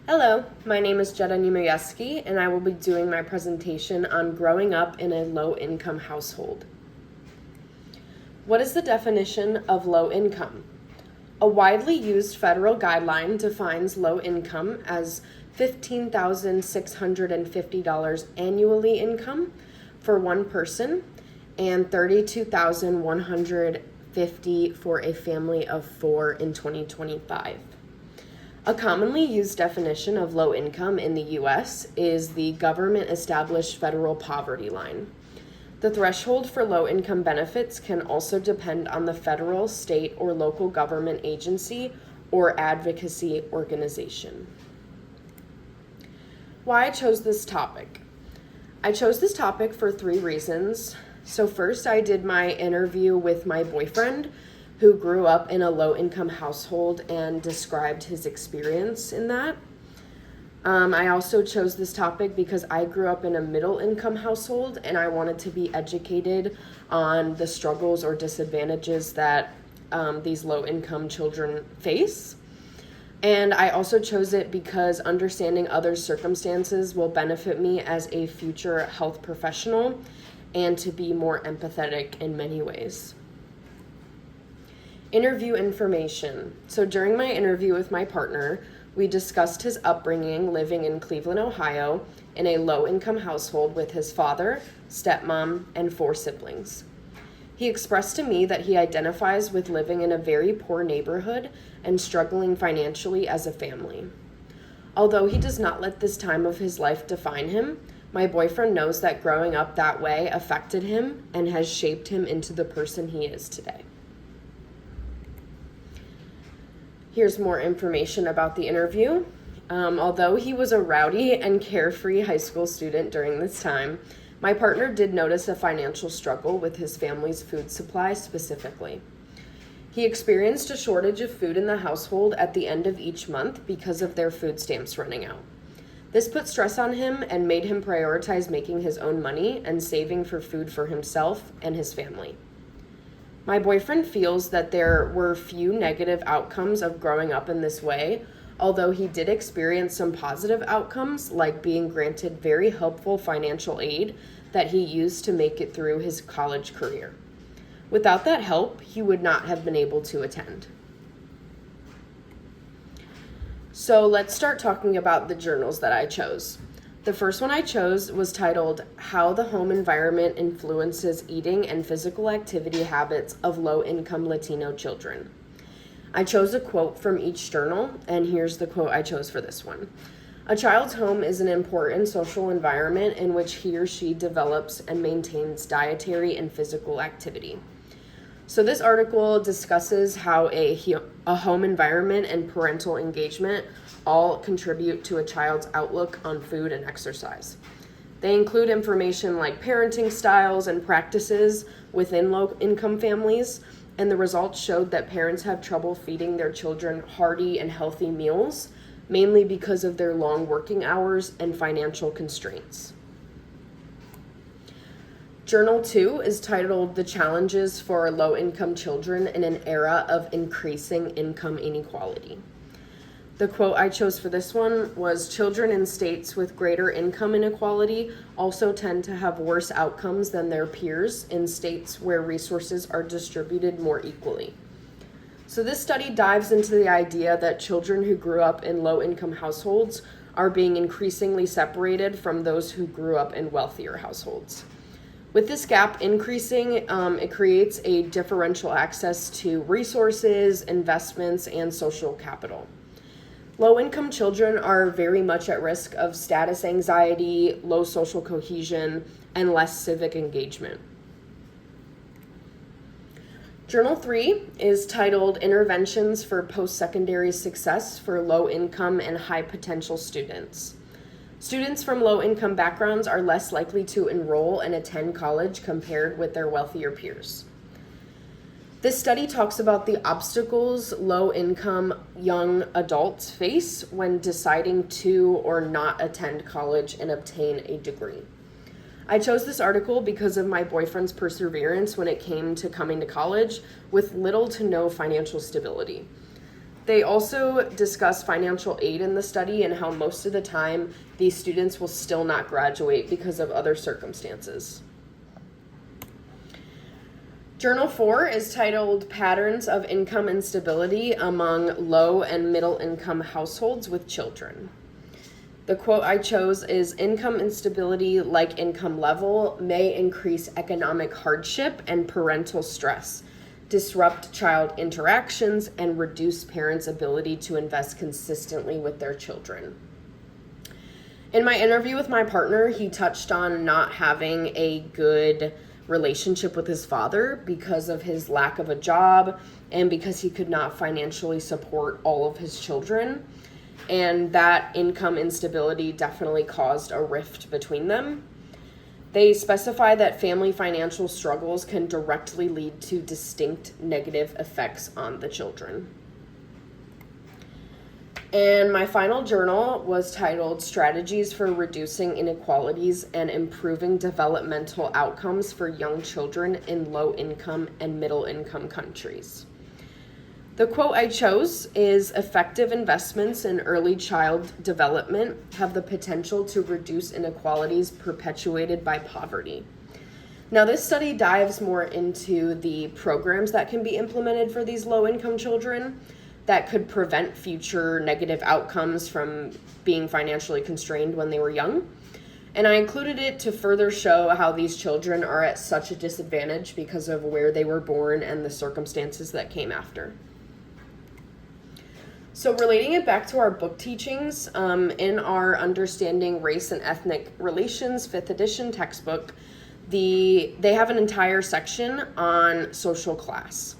Hello, my name is Jetta Niemojewski, and I will be doing my presentation on growing up in a low-income household. What is the definition of low income? A widely used federal guideline defines low income as $15,650 annually income for one person and $32,150 for a family of 4 in 2025. A commonly used definition of low income in the U.S. is the government-established federal poverty line. The threshold for low income benefits can also depend on the federal, state, or local government agency or advocacy organization. Why I chose this topic. I chose this topic for 3 reasons. So first, I did my interview with my boyfriend, who grew up in a low-income household and described his experience in that. I also chose this topic because I grew up in a middle-income household and I wanted to be educated on the struggles or disadvantages that these low-income children face. And I also chose it because understanding others' circumstances will benefit me as a future health professional and to be more empathetic in many ways. Interview information. So during my interview with my partner, we discussed his upbringing living in Cleveland, Ohio, in a low-income household with his father, stepmom, and 4 siblings. He expressed to me that he identifies with living in a very poor neighborhood and struggling financially as a family. Although he does not let this time of his life define him, my boyfriend knows that growing up that way affected him and has shaped him into the person he is today. Here's more information about the interview. Although he was a rowdy and carefree high school student during this time, my partner did notice a financial struggle with his family's food supply specifically. He experienced a shortage of food in the household at the end of each month because of their food stamps running out. This put stress on him and made him prioritize making his own money and saving for food for himself and his family. My boyfriend feels that there were few negative outcomes of growing up in this way, although he did experience some positive outcomes, like being granted very helpful financial aid that he used to make it through his college career. Without that help, he would not have been able to attend. So let's start talking about the journals that I chose. The first one I chose was titled, How the Home Environment Influences Eating and Physical Activity Habits of Low-Income Latino Children. I chose a quote from each journal, and here's the quote I chose for this one. A child's home is an important social environment in which he or she develops and maintains dietary and physical activity. So this article discusses how a home environment and parental engagement all contribute to a child's outlook on food and exercise. They include information like parenting styles and practices within low-income families, and the results showed that parents have trouble feeding their children hearty and healthy meals, mainly because of their long working hours and financial constraints. Journal 2 is titled The Challenges for Low-Income Children in an Era of Increasing Income Inequality. The quote I chose for this one was, children in states with greater income inequality also tend to have worse outcomes than their peers in states where resources are distributed more equally. So this study dives into the idea that children who grew up in low-income households are being increasingly separated from those who grew up in wealthier households. With this gap increasing, it creates a differential access to resources, investments, and social capital. Low-income children are very much at risk of status anxiety, low social cohesion, and less civic engagement. Journal 3 is titled Interventions for Post-Secondary Success for Low-Income and High-Potential Students. Students from low-income backgrounds are less likely to enroll and attend college compared with their wealthier peers. This study talks about the obstacles low-income young adults face when deciding to or not attend college and obtain a degree. I chose this article because of my boyfriend's perseverance when it came to coming to college with little to no financial stability. They also discuss financial aid in the study and how most of the time these students will still not graduate because of other circumstances. Journal 4 is titled Patterns of Income Instability Among Low and Middle Income Households with Children. The quote I chose is, "Income instability, like income level, may increase economic hardship and parental stress, disrupt child interactions, and reduce parents' ability to invest consistently with their children." In my interview with my partner, he touched on not having a good relationship with his father because of his lack of a job and because he could not financially support all of his children. And that income instability definitely caused a rift between them. They specify that family financial struggles can directly lead to distinct negative effects on the children. And my final journal was titled Strategies for Reducing Inequalities and Improving Developmental Outcomes for Young Children in Low-Income and Middle-Income Countries. The quote I chose is, "Effective investments in early child development have the potential to reduce inequalities perpetuated by poverty." Now, this study dives more into the programs that can be implemented for these low-income children that could prevent future negative outcomes from being financially constrained when they were young. And I included it to further show how these children are at such a disadvantage because of where they were born and the circumstances that came after. So relating it back to our book teachings, in our Understanding Race and Ethnic Relations 5th edition textbook, they have an entire section on social class.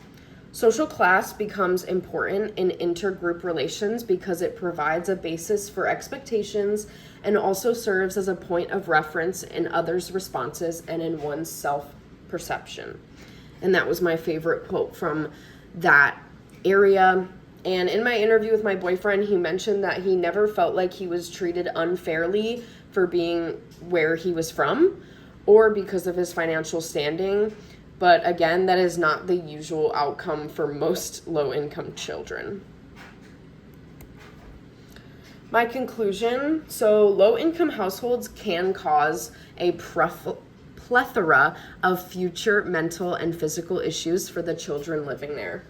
Social class becomes important in intergroup relations because it provides a basis for expectations and also serves as a point of reference in others' responses and in one's self-perception. And that was my favorite quote from that area. And in my interview with my boyfriend, he mentioned that he never felt like he was treated unfairly for being where he was from or because of his financial standing. But again, that is not the usual outcome for most low-income children. My conclusion, so low-income households can cause a plethora of future mental and physical issues for the children living there.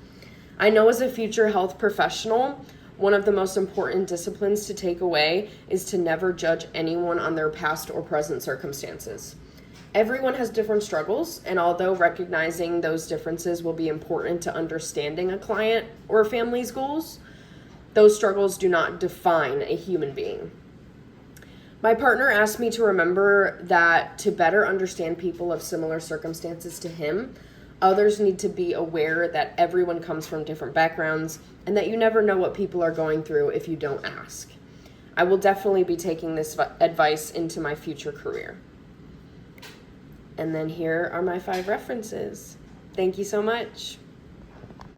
I know as a future health professional, one of the most important disciplines to take away is to never judge anyone on their past or present circumstances. Everyone has different struggles, and although recognizing those differences will be important to understanding a client or a family's goals, those struggles do not define a human being. My partner asked me to remember that to better understand people of similar circumstances to him, others need to be aware that everyone comes from different backgrounds and that you never know what people are going through if you don't ask. I will definitely be taking this advice into my future career. And then here are my 5 references. Thank you so much.